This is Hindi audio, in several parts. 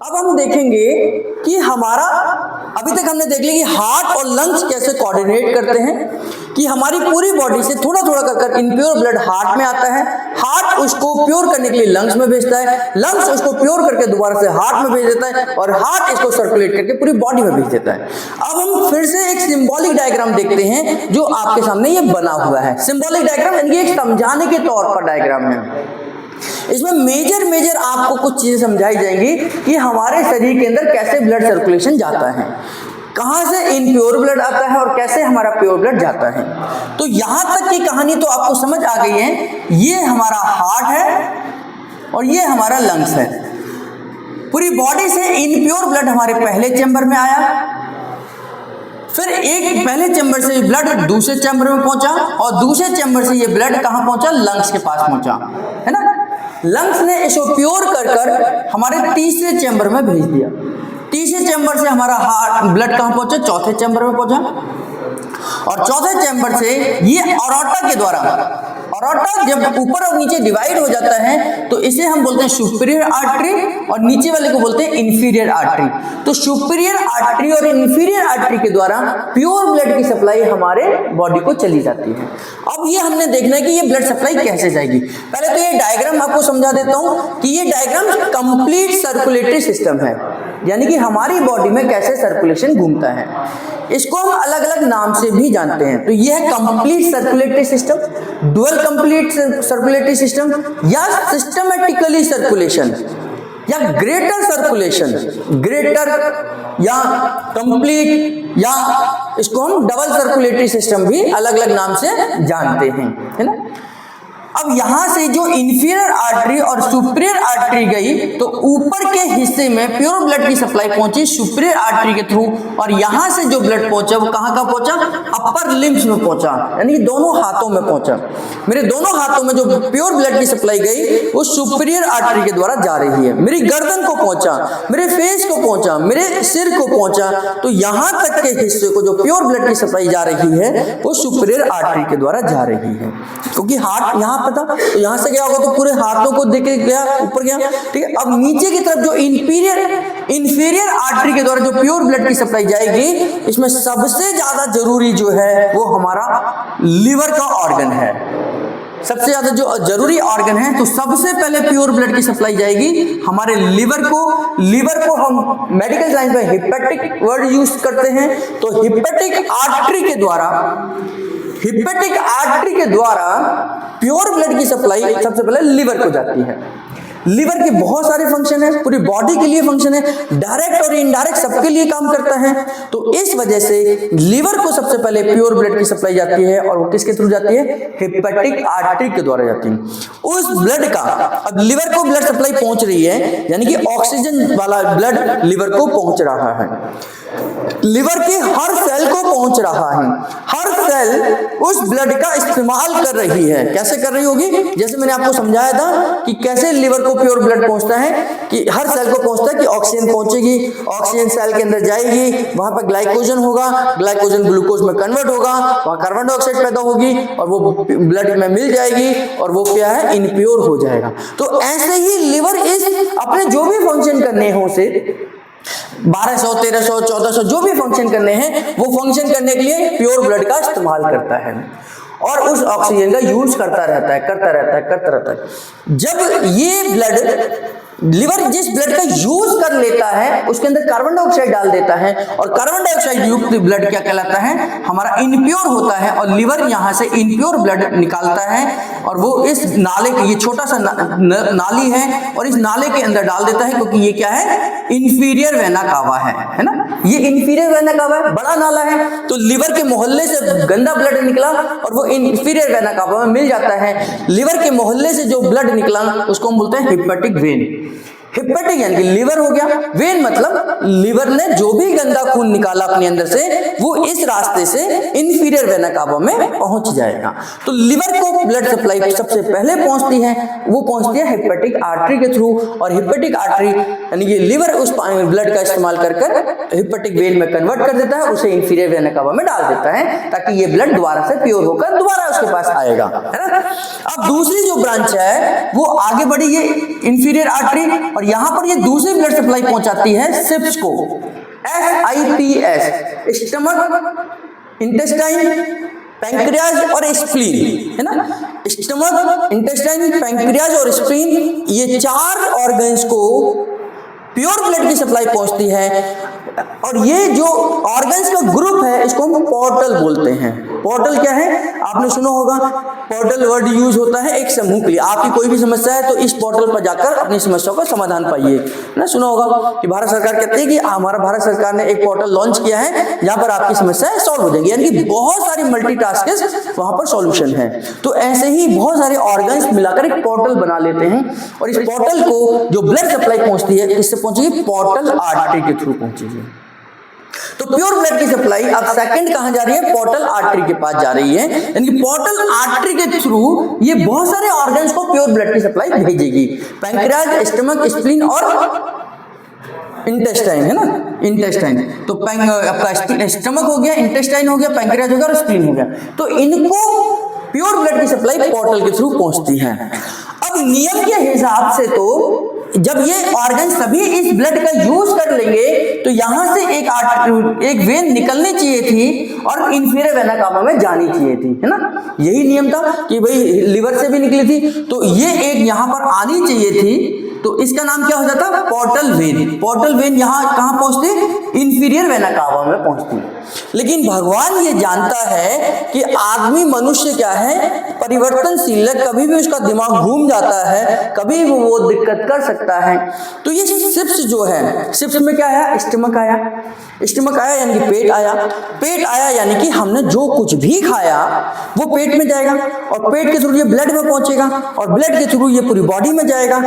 अब हम देखेंगे कि हमारा अभी तक हमने देख लिया कि हार्ट और लंग्स कैसे कोऑर्डिनेट करते हैं, कि हमारी पूरी बॉडी से थोड़ा थोड़ा कर इनप्योर ब्लड हार्ट में आता है, हार्ट उसको प्योर करने के लिए लंग्स में भेजता है, लंग्स उसको प्योर करके दोबारा से हार्ट में भेज देता है और हार्ट इसको सर्कुलेट करके पूरी बॉडी में भेज देता है। अब हम फिर से एक सिंबॉलिक डायग्राम देखते हैं जो आपके सामने ये बना हुआ है। सिंबॉलिक डायग्राम यानी एक समझाने के तौर पर डायग्राम है। इसमें मेजर आपको कुछ चीजें समझाई जाएंगी कि हमारे शरीर के अंदर कैसे ब्लड सर्कुलेशन जाता है, कहां से इनप्योर ब्लड आता है और कैसे हमारा प्योर ब्लड जाता है। तो यहां तक की कहानी तो आपको समझ आ गई है। ये हमारा हार्ट है और ये हमारा लंग्स है। पूरी बॉडी से इनप्योर ब्लड हमारे पहले चैम्बर में आया, फिर एक पहले चैम्बर से ब्लड दूसरे चैम्बर में पहुंचा और दूसरे चैम्बर से ये ब्लड कहां पहुंचा, लंग्स के पास पहुंचा, है ना। लंग्स ने इसको प्योर कर कर हमारे तीसरे चैम्बर में भेज दिया। तीसरे चैम्बर से हमारा हार्ट ब्लड कहां पहुंचा, चौथे चैम्बर में पहुंचा और चौथे चैम्बर से ये ऑरोटा के द्वारा, ऑरोटा जब ऊपर और नीचे डिवाइड हो जाता है तो इसे हम बोलते हैं सुपीरियर आर्टरी और नीचे वाले को बोलते हैं इंफीरियर आर्टरी। तो सुपीरियर आर्टरी और इंफीरियर आर्टरी के द्वारा प्योर ब्लड की सप्लाई हमारे बॉडी को चली जाती है। अब ये हमने देखना है कि ये ब्लड सप्लाई कैसे जाएगी। पहले तो ये डायग्राम आपको समझा देता हूं कि ये डायग्राम कंप्लीट सर्कुलेटरी सिस्टम है, यानी कि हमारी बॉडी में कैसे सर्कुलेशन घूमता है। इसको हम अलग अलग नाम से भी जानते हैं। तो यह है complete circulatory system, dual complete circulatory system या सिस्टमेटिकली सर्कुलेशन या ग्रेटर सर्कुलेशन, ग्रेटर या कंप्लीट या इसको हम डबल सर्कुलेटरी सिस्टम भी अलग अलग नाम से जानते हैं, है ना। अब यहां से जो इंफीरियर आर्टरी और सुपीरियर आर्टरी गई तो ऊपर के हिस्से में प्योर ब्लड की सप्लाई पहुंची सुपीरियर आर्टरी के थ्रू और यहां से जो ब्लड पहुंचा वो कहां पहुंचा, अपर लिम्स में पहुंचा, यानी कि दोनों हाथों में पहुंचा। मेरे दोनों हाथों में जो प्योर ब्लड की सप्लाई गई वो सुपीरियर आर्टरी के द्वारा जा रही है। मेरी गर्दन को पहुंचा, मेरे फेस को पहुंचा, मेरे सिर को पहुंचा। तो यहां तक के हिस्से को जो प्योर ब्लड की सप्लाई जा रही है वो सुपीरियर आर्टरी के द्वारा जा रही है, क्योंकि हार्ट यहां पता, तो यहां से क्या होगा तो पूरे हाथों को देके गया, ऊपर गया, ठीक है। अब नीचे की तरफ जो इंफीरियर आर्टरी के द्वारा जो प्योर ब्लड की सप्लाई जाएगी, इसमें सबसे ज्यादा जरूरी जो है वो हमारा लीवर का ऑर्गन है। सबसे ज्यादा जो जरूरी ऑर्गन है, तो सबसे पहले प्योर ब्लड की सप्लाई जाएगी हमारे लीवर को। लीवर को हम मेडिकल साइंस में हिपैटिक वर्ड यूज करते हैं। तो हिपैटिक आर्टरी के द्वारा प्योर ब्लड की सप्लाई सबसे पहले लीवर को जाती है। लीवर के बहुत सारे फंक्शन है, पूरी बॉडी के लिए फंक्शन है, डायरेक्ट और इनडायरेक्ट सबके लिए काम करता है। तो इस वजह से लीवर को सबसे पहले प्योर ब्लड की सप्लाई जाती है और वो किसके थ्रू जाती है, हिपैटिक आर्टरी के द्वारा जाती है। उस ब्लड का, अब लीवर को ब्लड सप्लाई पहुंच रही है, यानी कि ऑक्सीजन वाला ब्लड लीवर को पहुंच रहा है, लीवर के हर सेल को पहुंच रहा है। हर सेल उस ब्लड का इस्तेमाल कर रही है। कैसे कर रही होगी, जैसे मैंने आपको समझाया था कि कैसे लीवर को प्योर ब्लड पहुंचता है, कि हर सेल को पहुंचता है कि ऑक्सीजन पहुंचेगी, ऑक्सीजन सेल के अंदर जाएगी, वहां पर ग्लाइकोजन होगा, ग्लाइकोजन ग्लूकोज में कन्वर्ट होगा, वहां कार्बन डाइऑक्साइड पैदा होगी और वो ब्लड में मिल जाएगी और वो क्या है, इनप्योर हो जाएगा। तो ऐसे ही लीवर इस अपने जो भी फंक्शन करने हो से 1200, 1300, 1400 जो भी फंक्शन करने हैं, वो फंक्शन करने के लिए प्योर ब्लड का इस्तेमाल करता है और उस ऑक्सीजन का यूज करता रहता है। जब ये ब्लड लीवर जिस ब्लड का यूज कर लेता है उसके अंदर कार्बन डाइऑक्साइड डाल देता है और कार्बन डाइऑक्साइड युक्त ब्लड क्या कहलाता है, हमारा इनप्योर होता है और लीवर यहां से इनप्योर ब्लड निकालता है और वो इस नाले के, ये छोटा सा नाली है और इस नाले के अंदर डाल देता है, क्योंकि ये क्या है, इंफीरियर वेना कावा है ना। ये इंफीरियर वेना कावा है, बड़ा नाला है, तो लीवर के मोहल्ले से गंदा ब्लड निकला और वो इंफीरियर वेना कावा में मिल जाता है। लीवर के मोहल्ले से जो ब्लड निकला उसको हम बोलते हैं हिपैटिक वेन। हिपैटिक यानी कि लीवर हो गया, वेन मतलब लीवर ने जो भी गंदा खून निकाला अपने अंदर से वो इस रास्ते से इंफीरियर वेना कावा में पहुंच जाएगा। तो लीवर को ब्लड सप्लाई सबसे पहले पहुंचती है, वो पहुंचती है हिपैटिक आर्टरी के थ्रू और हिपैटिक आर्टरी यानी कि लीवर उस ब्लड का इस्तेमाल कर हिपेटिक वेन में कन्वर्ट कर देता है, उसे इंफीरियर वेना कावा में डाल देता है ताकि ये ब्लड दोबारा से प्योर होकर दोबारा उसके पास आएगा, है ना। अब दूसरी जो ब्रांच है वो आगे बढ़ी, ये इंफीरियर आर्टरी, और यहां पर ये दूसरी ब्लड सप्लाई पहुंचाती है सिप्स को, SIPS, स्टमक, इंटेस्टाइन, पैंक्रियाज और स्प्लीन, है ना। स्टमक, इंटेस्टाइन, पैंक्रियाज और स्प्लीन, ये 4 ऑर्गन्स को प्योर ब्लड की सप्लाई पहुंचती है। और ये जो ऑर्गन्स का ग्रुप है इसको हम पोर्टल बोलते हैं। पोर्टल क्या है, आपने सुना होगा, पोर्टल वर्ड यूज होता है एक समूह के लिए। आपकी कोई भी समस्या है तो इस पोर्टल पर जाकर अपनी समस्या का समाधान पाइए, ना। सुना होगा कि भारत सरकार कहती है कि हमारा भारत सरकार ने एक पोर्टल लॉन्च किया है जहां पर आपकी समस्याएं सॉल्व हो जाएंगी, यानी कि बहुत सारी मल्टीटास्क वहां पर सॉल्यूशन है। तो ऐसे ही बहुत सारे ऑर्गन्स मिलाकर एक पोर्टल बना लेते हैं, और इस पोर्टल को जो ब्लड सप्लाई पहुंचती है इससे पहुंचेगी पोर्टल आर्टरी के थ्रू पहुंचेगी। तो प्योर ब्लड की सप्लाई अब सेकंड कहां जा रही है, पोर्टल आर्टरी के पास जा रही है, यानी कि पोर्टल आर्टरी के थ्रू ये बहुत सारे ऑर्गन्स को प्योर ब्लड की सप्लाई भेजेगी। पैंक्रियाज, स्टमक, स्प्लीन और इंटेस्टाइन, है ना, इंटेस्टाइन। तो आपका स्टमक हो गया, इंटेस्टाइन हो गया, पैंक्रियाज हो गया और स्प्लीन हो गया। तो इनको प्योर ब्लड की सप्लाई पोर्टल के थ्रू पहुंचती है। अब नियम के हिसाब से तो जब ये ऑर्गन सभी इस ब्लड का यूज कर लेंगे तो यहां से एक वेन निकलनी चाहिए थी और इंफीरियर वेना कावा में जानी चाहिए थी, है ना। यही नियम था कि भाई लिवर से भी निकली थी तो ये एक यहां पर आनी चाहिए थी, तो इसका नाम क्या हो जाता, पोर्टल वेन। पोर्टल वेन यहां कहां पहुंचती, इंफीरियर वेना कावा में पहुंचती। लेकिन भगवान ये जानता है कि आदमी मनुष्य क्या है, परिवर्तनशील है, कभी भी उसका दिमाग घूम जाता है, कभी भी वो दिक्कत कर सकता है। तो ये सिप्स जो है, सिप्स में क्या आया, स्टमक आया, स्टमक आया यानी कि पेट आया, पेट आया यानी कि हमने जो कुछ भी खाया वो पेट में जाएगा, और पेट के थ्रू ये ब्लड में पहुंचेगा, और ब्लड के थ्रू ये पूरी बॉडी में जाएगा।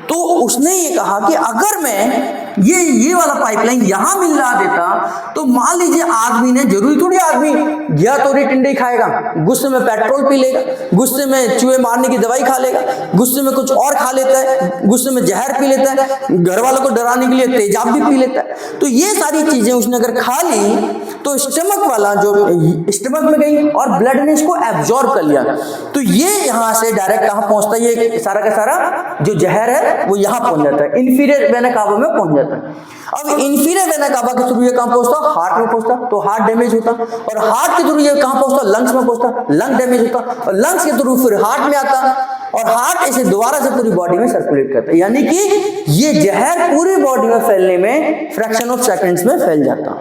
तो उसने ये कहा कि अगर मैं ये वाला पाइपलाइन यहां मिल रहा देता तो मान लीजिए आदमी ने, जरूरी थोड़ी आदमी गया तो टिंडे खाएगा, गुस्से में पेट्रोल पी लेगा, गुस्से में चूहे मारने की दवाई खा लेगा, गुस्से में कुछ और खा लेता है, गुस्से में जहर पी लेता है, घर वालों को डराने के लिए तेजाब भी पी लेता है। तो ये सारी चीजें उसने अगर खा ली तो स्टमक वाला जो स्टमक में गई और ब्लड ने इसको एब्जॉर्ब कर लिया, तो ये यहां से डायरेक्ट कहां पहुंचता है, ये सारा का सारा जो जहर है वो यहां पहुंच जाता है, इंफीरियर वेना कावा में पहुंच जाता है। अब इंफीरियर वेना कावा के थ्रू ये कहां पहुंचता, हार्ट में पहुंचता, तो हार्ट डैमेज होता, और हार्ट के थ्रू ये कहां पहुंचता, लंग्स में पहुंचता, लंग डैमेज होता, और लंग्स के थ्रू फिर हार्ट में आता, और हार्ट इसे दोबारा से पूरी बॉडी में सर्कुलेट करता है, यानी कि ये जहर पूरी बॉडी में फैलने में फ्रैक्शन ऑफ सेकंड्स में फैल जाता।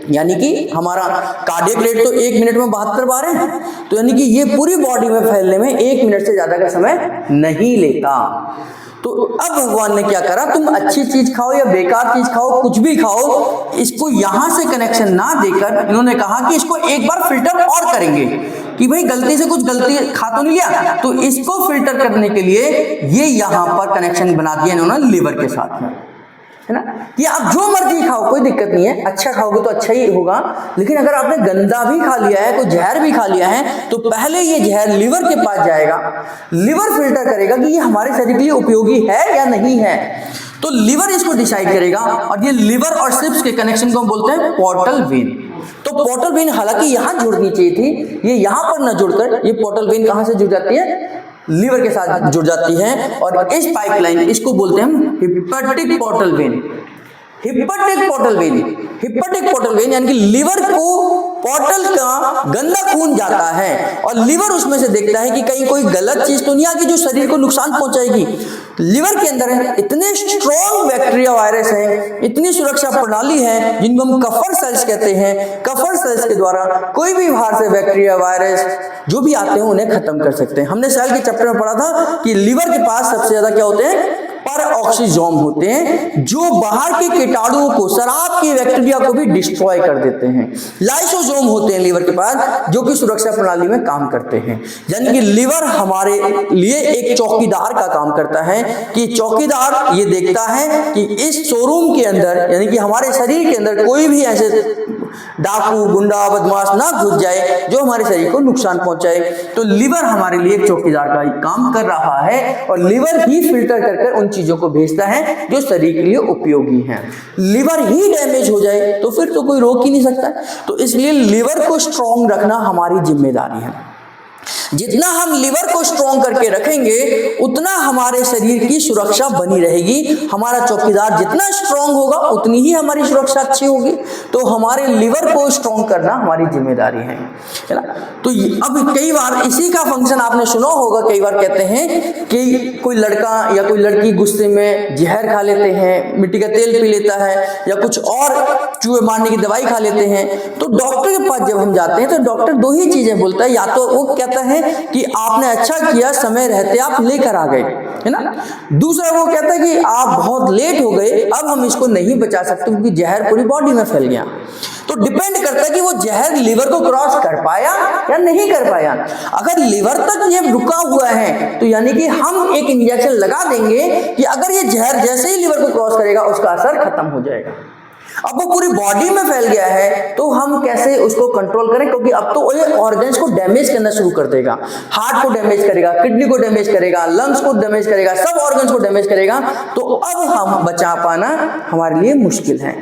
यानी कि हमारा कार्डियक रेट तो 1 मिनट में 72 बार है, तो यानी कि ये पूरी बॉडी में फैलने में 1 मिनट से ज्यादा का समय नहीं लेता। तो अब भगवान ने क्या करा, तुम अच्छी चीज खाओ या बेकार चीज खाओ, कुछ भी खाओ, इसको यहां से कनेक्शन ना देकर इन्होंने कहा कि इसको एक बार फिल्टर और करेंगे कि भाई गलती से कुछ गलती खा तो नहीं लिया, तो इसको फिल्टर करने के लिए ये यहां पर कनेक्शन बना दिया इन्होंने लिवर के साथ में, है ना, कि आप जो मर्जी खाओ कोई दिक्कत नहीं है, अच्छा खाओगे तो अच्छा ही होगा। लेकिन अगर आपने गंदा भी खा लिया है, कोई जहर भी खा लिया है, तो पहले ये जहर लिवर के पास जाएगा, लिवर फिल्टर करेगा कि ये हमारे शरीर के लिए उपयोगी है या नहीं है, तो लिवर इसको डिसाइड करेगा। और ये लिवर और सिप्स के कनेक्शन को हम बोलते हैं पोर्टल वेन। तो पोर्टल वेन हालांकि यहां जुड़नी चाहिए थी, ये यहां पर न जुड़कर ये पोर्टल वेन कहां से जुड़ जाती है, लीवर के साथ जुड़ जाती है, और इस पाइपलाइन इसको बोलते हैं हम hepatic portal vein. Hepatic portal vein, hepatic portal vein यानी कि लीवर को पोर्टल का गंदा खून जाता है और लीवर उसमें से देखता है कि कहीं कोई गलत चीज तो नहीं आ गई जो शरीर को नुकसान पहुंचाएगी। लीवर के अंदर इतने स्ट्रॉन्ग बैक्टीरिया वायरस है, इतनी सुरक्षा प्रणाली है जिनको हम कफर सेल्स कहते हैं। कफर सेल्स के द्वारा कोई भी बाहर से बैक्टीरिया वायरस जो भी आते हैं उन्हें खत्म कर सकते हैं। हमने सेल के चैप्टर में पढ़ा था कि लीवर के पास सबसे ज्यादा क्या होते हैं, परऑक्सीजोम होते हैं, जो बाहर के कीटाणुओं को, शराब की बैक्टीरिया को भी डिस्ट्रॉय कर देते हैं। लाइसोसोम होते हैं लीवर के पास जो कि सुरक्षा प्रणाली में काम करते हैं। यानी कि लीवर हमारे लिए एक चौकीदार का काम करता है कि चौकीदार ये देखता है कि इस शोरूम के अंदर यानी कि हमारे शरीर के अंदर कोई भी ऐसे डाकू गुंडा बदमाश ना घुस जाए जो हमारे शरीर को नुकसान पहुंचाए। तो लिवर हमारे लिए एक चौकीदार का काम कर रहा है और लिवर ही फिल्टर कर कर उन चीजों को भेजता है जो शरीर के लिए उपयोगी हैं। लिवर ही डैमेज हो जाए तो फिर तो कोई रोक ही नहीं सकता। तो इसलिए लिवर को स्ट्रॉन्ग रखना हमारी जिम्मेदारी है। जितना हम लिवर को स्ट्रॉन्ग करके रखेंगे उतना हमारे शरीर की सुरक्षा बनी रहेगी। हमारा चौकीदार जितना स्ट्रॉन्ग होगा उतनी ही हमारी सुरक्षा अच्छी होगी। तो हमारे लिवर को स्ट्रॉन्ग करना हमारी जिम्मेदारी है ना। तो अब कई बार इसी का फंक्शन आपने सुना होगा, कई बार कहते हैं कि कोई लड़का या कोई लड़की गुस्से में जहर खा लेते हैं, मिट्टी का तेल पी लेता है या कुछ और चूहे मारने की दवाई खा लेते हैं। तो डॉक्टर के पास जब हम जाते हैं तो डॉक्टर दो ही चीजें बोलता है, या तो वो कहता है कि आपने अच्छा किया समय रहते आप लेकर आ गए, है ना। दूसरा वो कहता है कि आप बहुत लेट हो गए, अब हम इसको नहीं बचा सकते क्योंकि जहर पूरी बॉडी में फैल गया। तो डिपेंड करता है कि वो जहर लिवर को क्रॉस कर पाया या नहीं कर पाया। अगर लिवर तक ये रुका हुआ है तो यानी कि हम एक इंजेक्शन लगा देंगे कि अगर ये जहर जैसे ही लिवर को क्रॉस करेगा उसका असर खत्म हो जाएगा। अब वो पूरी बॉडी में फैल गया है तो हम कैसे उसको कंट्रोल करें, क्योंकि अब तो ये ऑर्गन्स को डैमेज करना शुरू कर देगा। हार्ट को डैमेज करेगा, किडनी को डैमेज करेगा, लंग्स को डैमेज करेगा, सब ऑर्गन्स को डैमेज करेगा। तो अब हम बचा पाना हमारे लिए मुश्किल है।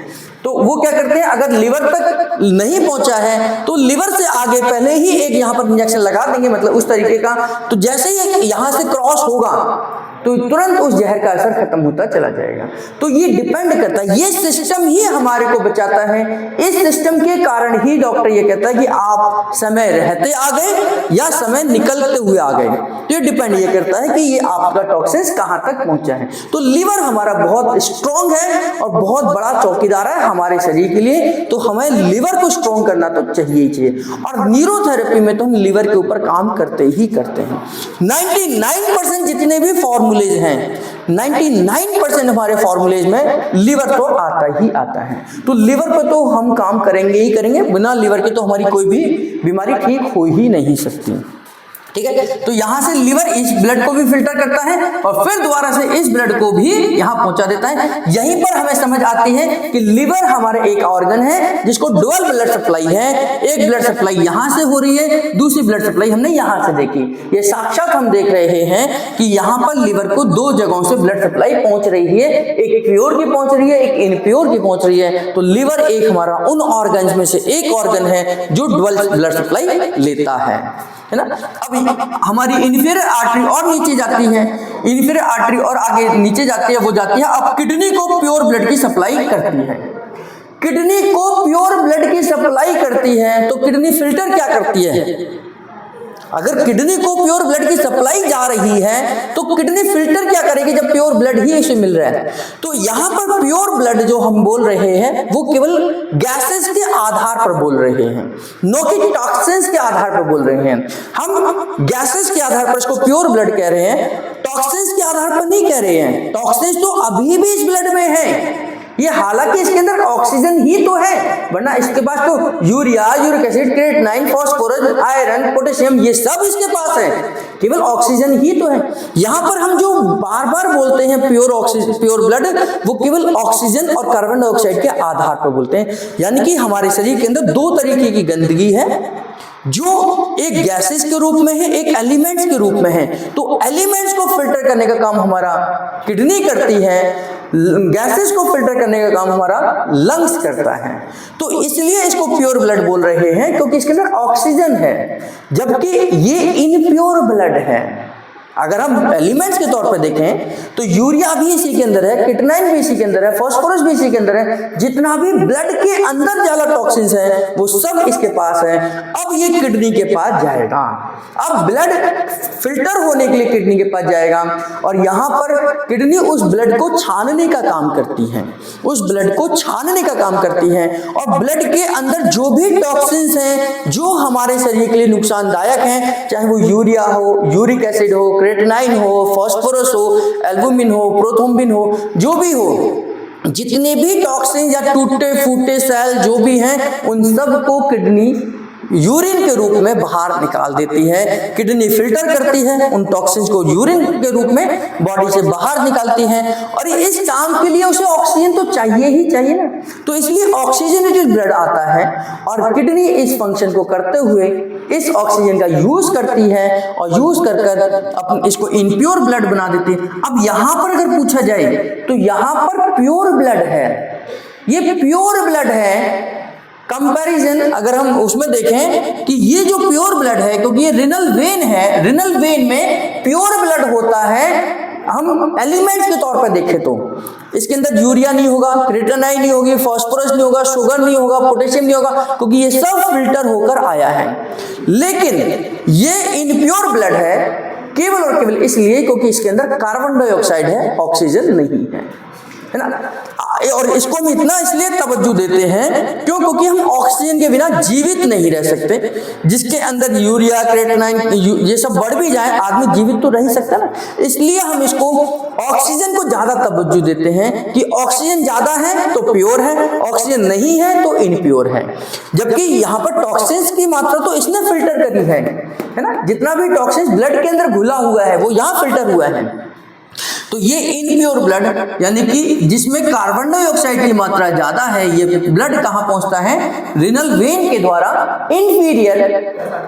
तो वो क्या करते हैं, अगर लिवर तक नहीं पहुंचा है तो लिवर से आगे पहले ही एक यहाँ पर इंजेक्शन लगा देंगे, मतलब उस तरीके का। तो जैसे ही यहाँ से क्रॉस होगा तो तुरंत उस जहर का असर खत्म होता चला जाएगा। तो ये डिपेंड करता है, ये सिस्टम ही हमारे को बचाता है। इस सिस्टम के कारण ही डॉक्टर ये कहता है कि आप समय रहते आ गए या समय निकलते हुए आ गए। तो ये डिपेंड ये करता है कि ये आपका टॉक्सिन्स कहाँ तक पहुंचा है। तो लिवर हमारा बहुत स्ट्रॉन्ग है और बहुत बड़ा चौकीदार है हमारे शरीर के लिए। तो हमें लिवर को स्ट्रॉन्ग करना तो चाहिए ही चाहिए। और न्यूरोथेरेपी में तो हम लिवर के ऊपर काम करते ही करते हैं। 99% जितने भी फॉर्मूलेज हैं, 99% हमारे फॉर्मूलेज में लिवर तो आता ही आता है। तो लिवर पर तो हम काम करेंगे ही करेंगे, बिना लिवर के तो हमारी कोई भी बीमारी ठीक हो ही नहीं सकती। ठीक है, तो यहां से लिवर इस ब्लड को भी फिल्टर करता है और फिर दोबारा से इस ब्लड को भी यहां पहुंचा देता है। यहीं पर हमें समझ आती है कि लिवर हमारे एक ऑर्गन है जिसको डुअल ब्लड सप्लाई है। एक ब्लड सप्लाई यहां से हो रही है, दूसरी ब्लड सप्लाई हमने यहां से देखी। ये साक्षात हम देख रहे हैं कि यहां पर लिवर को दो जगहों से ब्लड सप्लाई पहुंच रही है, एक प्योर की पहुंच रही है, एक इनप्योर की पहुंच रही है। तो लिवर एक हमारा उन ऑर्गन्स में से एक ऑर्गन है जो डुअल ब्लड सप्लाई लेता है ना। अभी हमारी इन्फीरियर आर्टरी और नीचे जाती है, इन्फीरियर आर्टरी और आगे नीचे जाती है, वो जाती है अब किडनी को प्योर ब्लड की सप्लाई करती है। किडनी को प्योर ब्लड की सप्लाई करती है तो किडनी फिल्टर क्या करती है? अगर किडनी को प्योर ब्लड की सप्लाई जा रही है तो किडनी फिल्टर क्या करेगी जब प्योर ब्लड ही इसे मिल रहा है? तो यहाँ पर प्योर ब्लड जो हम बोल रहे हैं वो केवल गैसेस के आधार पर बोल रहे हैं, नो कि टॉक्सिन्स के आधार पर बोल रहे हैं। हम गैसेस के आधार पर इसको प्योर ब्लड कह रहे हैं, टॉक्सिन्स के आधार पर नहीं कह रहे हैं। टॉक्सिन्स तो अभी भी इस ब्लड में है, ये हालांकि इसके अंदर ऑक्सीजन ही तो है, वरना इसके पास तो urea, uric acid, creatinine, phosphorus, iron, potassium ये सब इसके पास है, केवल ऑक्सीजन ही तो है। यहाँ पर हम जो बार बार बोलते हैं प्योर ऑक्सीजन, प्योर ब्लड, वो केवल ऑक्सीजन और कार्बन डाइऑक्साइड के आधार पर बोलते हैं। यानी कि हमारे शरीर के अंदर दो तरीके की गंदगी है, जो एक गैसेस के रूप में है, एक एलिमेंट्स के रूप में है। तो एलिमेंट्स को फिल्टर करने का काम हमारा किडनी करती है, गैसेस को फिल्टर करने का काम हमारा लंग्स करता है। तो इसलिए इसको प्योर ब्लड बोल रहे हैं क्योंकि इसके अंदर ऑक्सीजन है, जबकि ये इनप्योर ब्लड है। अगर हम एलिमेंट्स के तौर पर देखें तो यूरिया भी इसी के अंदर है, क्रिएटिनिन भी इसी के अंदर है, फास्फोरस भी इसी के अंदर है। जितना भी ब्लड के अंदर ज्यादा टॉक्सिन्स है वो सब इसके पास है। अब ये किडनी के पास जाएगा, अब ब्लड फिल्टर होने के लिए किडनी के पास जाएगा और यहाँ पर किडनी उस ब्लड को छानने का काम करती है, उस ब्लड को छानने का काम करती है। और ब्लड के अंदर जो भी टॉक्सिन्स हैं जो हमारे शरीर के लिए नुकसानदायक हैं, चाहे वो यूरिया हो, यूरिक एसिड हो, क्रिएटिनिन हो, फास्फोरस हो, एल्बुमिन हो, प्रोथ्रोम्बिन हो, जो भी हो, जितने भी टॉक्सिन या टूटे फूटे सेल जो भी हैं उन सब को किडनी यूरिन के रूप में बाहर निकाल देती है। किडनी फिल्टर करती है, उन टॉक्सिन्स को यूरिन के रूप में बॉडी से बाहर निकालती है। और इस काम के लिए उसे ऑक्सीजन तो चाहिए ही चाहिए ना, तो इसलिए ऑक्सीजनेटेड ब्लड आता है और किडनी इस फंक्शन को करते हुए इस ऑक्सीजन का यूज करती है और यूज कर कर इसको इनप्योर ब्लड बना देती है। अब यहां पर अगर पूछा जाए तो यहां पर प्योर ब्लड है, ये प्योर ब्लड है। कंपैरिजन अगर हम उसमें देखें कि ये जो प्योर ब्लड है, क्योंकि ये रिनल वेन है, रिनल वेन में प्योर ब्लड होता है। हम एलिमेंट्स के तौर पर देखें तो इसके अंदर यूरिया नहीं होगा, क्रिएटिनाइन नहीं होगी, फास्फोरस नहीं होगा, शुगर नहीं होगा, पोटेशियम नहीं होगा, क्योंकि ये सब फिल्टर होकर आया है। लेकिन ये इनप्योर ब्लड है केवल और केवल इसलिए क्योंकि इसके अंदर कार्बन डाइऑक्साइड है, ऑक्सीजन नहीं है ना। और इसको हम इतना इसलिए तवज्जो देते हैं क्योंकि हम ऑक्सीजन के बिना जीवित नहीं रह सकते। जिसके अंदर यूरिया, क्रिएटिनाइन ये सब बढ़ भी जाए, आदमी जीवित तो रह ही सकता ना। इसलिए हम इसको ऑक्सीजन को ज्यादा तवज्जो देते हैं कि ऑक्सीजन ज्यादा है तो प्योर है, ऑक्सीजन नहीं है तो इनप्योर है। जबकि यहाँ पर टॉक्सिन्स की मात्रा तो इसने फिल्टर करी है ना। जितना भी टॉक्सिन्स ब्लड के अंदर घुला हुआ है वो यहाँ फिल्टर हुआ है। तो ये इनप्योर ब्लड यानी कि जिसमें कार्बन डाइऑक्साइड की मात्रा ज्यादा है, ये ब्लड कहां पहुंचता है? रिनल वेन के द्वारा इंफीरियर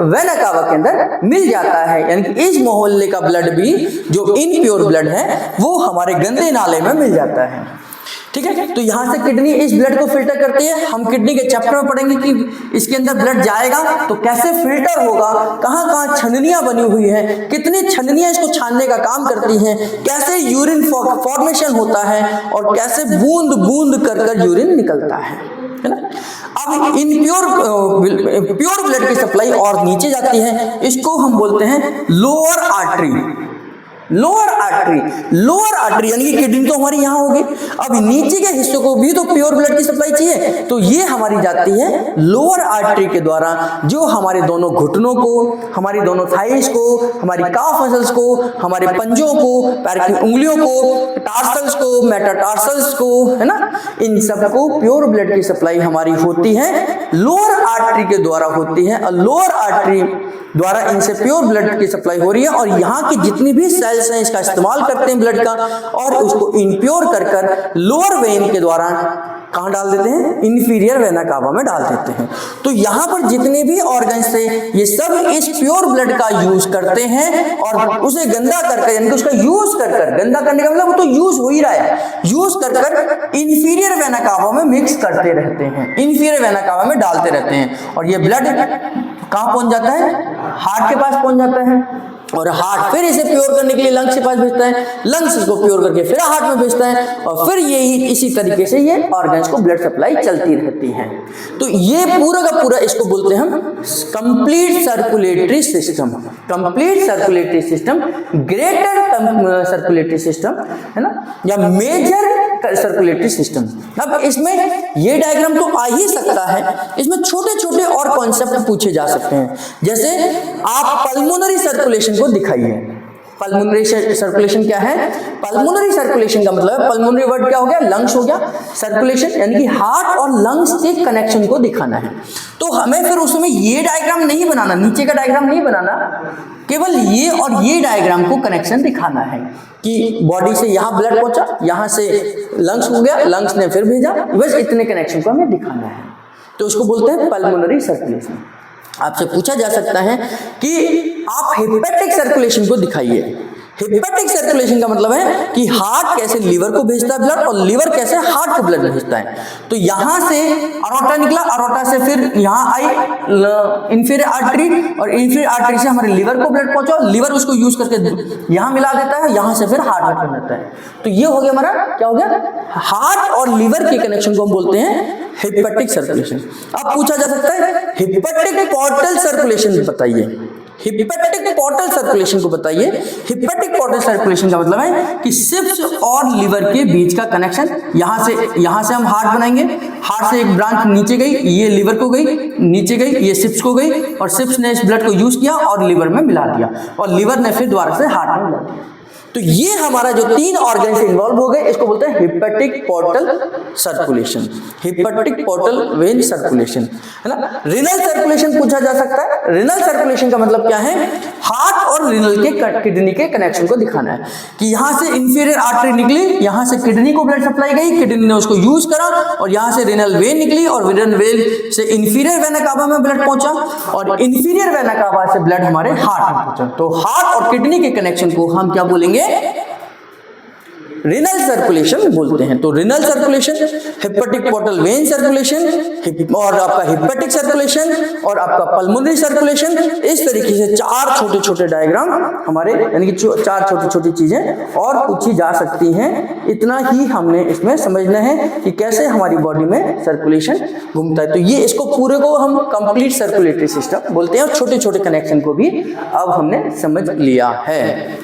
वेना कावा के अंदर मिल जाता है। यानी कि इस मोहल्ले का ब्लड भी जो इनप्योर ब्लड है वो हमारे गंदे नाले में मिल जाता है। ठीक है, तो यहां से किडनी इस ब्लड को फिल्टर करती है। हम किडनी के चैप्टर में पढ़ेंगे कि इसके अंदर ब्लड जाएगा तो कैसे फिल्टर होगा, कहां कहां छननियां बनी हुई है, कितनी छननियां इसको छानने का काम करती हैं, कैसे यूरिन फॉर्मेशन होता है और कैसे बूंद बूंद कर कर यूरिन निकलता है ना। अब इन प्योर ब्लड की सप्लाई और नीचे जाती है, इसको हम बोलते हैं लोअर आर्टरी। लोअर आर्टरी यानी कि किडनी तो हमारी यहाँ होगी, अब नीचे के हिस्सों को भी तो प्योर ब्लड की सप्लाई चाहिए, तो ये हमारी जाती है लोअर आर्टरी के द्वारा, जो हमारे दोनों घुटनों को, हमारी दोनों थाइस को, हमारी काफ मसल्स को, हमारे पंजों को, पैर की उंगलियों को, टार्सल्स को, मेटाटार्सल्स को, है ना, इन सबको प्योर ब्लड की सप्लाई हमारी होती है लोअर आर्टरी के द्वारा होती है। और लोअर आर्टरी द्वारा इनसे प्योर ब्लड की सप्लाई हो रही है और यहाँ की जितनी भी सेल्स हैं इसका इस्तेमाल करते हैं ब्लड का और उसको इनप्योर कर कर लोअर वेन के द्वारा कहाँ डाल देते हैं? इंफीरियर वेना कावा में डाल देते हैं। तो यहाँ पर जितने भी ऑर्गन्स थे ये सब इस प्योर ब्लड का यूज करते हैं और उसे गंदा कर यानी कि उसका यूज कर कर, गंदा करने का मतलब वो तो यूज हो ही रहा है, यूज कर कर इंफीरियर वेना कावा में मिक्स करते रहते हैं, इंफीरियर वेना कावा में डालते रहते हैं। और ये ब्लड कहाँ पहुंच जाता है? हार्ट के पास पहुंच जाता है और हार्ट फिर इसे प्योर करने के लिए लंग्स के पास भेजता है, लंग्स इसको प्योर करके फिर हार्ट में भेजता है और फिर यही इसी तरीके से ये ऑर्गन्स को ब्लड सप्लाई चलती रहती है। तो ये पूरा का पूरा इसको बोलते हैं हम complete circulatory system. Complete circulatory system, greater circulatory system, है ना, या मेजर सर्कुलेटरी सिस्टम। अब इसमें ये डायग्राम तो आ ही सकता है, इसमें छोटे छोटे और कॉन्सेप्ट पूछे जा सकते हैं। जैसे आप पल्मोनरी सर्कुलेशन को दिखाइए। पल्मोनरी सर्कुलेशन क्या है? पल्मोनरी सर्कुलेशन का मतलब है, पल्मोनरी वर्ड क्या हो गया? लंग्स हो गया, सर्कुलेशन यानी कि हार्ट और लंग्स के कनेक्शन को दिखाना है। तो हमें फिर उसमें ये डायग्राम नहीं बनाना, नीचे का डायग्राम नहीं बनाना, केवल ये और ये डायग्राम को कनेक्शन दिखाना है कि बॉडी से यहाँ ब्लड पहुंचा, यहाँ से लंग्स हो गया, लंग्स ने फिर भेजा, बस इतने कनेक्शन को हमें दिखाना है। तो उसको बोलते हैं पल्मोनरी सर्कुलेशन। आपसे पूछा जा सकता है कि आप हेपेटिक सर्कुलेशन को दिखाइए। हेपेटिक सर्कुलेशन का मतलब है कि हार्ट कैसे लीवर को भेजता है ब्लड और लीवर कैसे हार्ट को ब्लड भेजता है। तो यहां से अरोटा निकला, अरोटा से फिर यहां आई इंफीरियर आर्टरी और इंफीरियर आर्टरी से हमारे लीवर को ब्लड पहुंचा, लीवर उसको यूज करके यहां मिला देता है, यहां से फिर हार्ट में पहुंच जाता है। तो ये हो गया हमारा, क्या हो गया? हार्ट और लीवर के कनेक्शन को हम बोलते हैं हेपेटिक सर्कुलेशन। अब पूछा जा सकता है हेपेटिक पोर्टल सर्कुलेशन बताइए। हिपेटिक पोर्टल सर्कुलेशन को बताइए। हिपेटिक पोर्टल सर्कुलेशन का मतलब है कि सिप्स और लिवर के बीच का कनेक्शन, यहां से हम हार्ट बनाएंगे, हार्ट से एक ब्रांच नीचे गई, ये लिवर को गई, नीचे गई, ये सिप्स को गई और सिप्स ने इस ब्लड को यूज किया और लिवर में मिला दिया और लिवर ने फिर दोबारा से हार्ट में मिला दिया। तो ये हमारा जो 3 ऑर्गन से इन्वॉल्व हो गए, इसको बोलते हैं hepatic portal circulation, hepatic portal vein circulation, है ना। रीनल सर्कुलेशन पूछा जा सकता है। रीनल सर्कुलेशन का मतलब क्या है, हार्ट और रीनल के किडनी के कनेक्शन को दिखाना है कि यहां से इंफीरियर आर्टरी निकली, यहां से किडनी को ब्लड सप्लाई गई, किडनी ने उसको यूज करा, और यहां से रीनल वेन निकली और रीनल वेन से इंफीरियर वेना कावा में ब्लड पहुंचा, और इंफीरियर वेना कावा से ब्लड हमारे हार्ट में पहुंचा। तो हार्ट और किडनी के कनेक्शन को हम क्या बोलेंगे, रीनल सर्कुलेशन बोलते हैं। तो renal circulation, hepatic portal vein circulation, और आपका हिपैटिक सर्कुलेशन, और आपका पल्मोनरी सर्कुलेशन, इस तरीके से 4 छोटे छोटे डायग्राम हमारे, यानी कि 4 छोटी छोटी चीजें और पूछी जा सकती हैं। इतना ही हमने इसमें समझना है कि कैसे हमारी बॉडी में सर्कुलेशन घूमता है। तो ये, इसको पूरे को हम कंप्लीट सर्कुलेटरी सिस्टम बोलते हैं, और छोटे छोटे कनेक्शन को भी अब हमने समझ लिया है।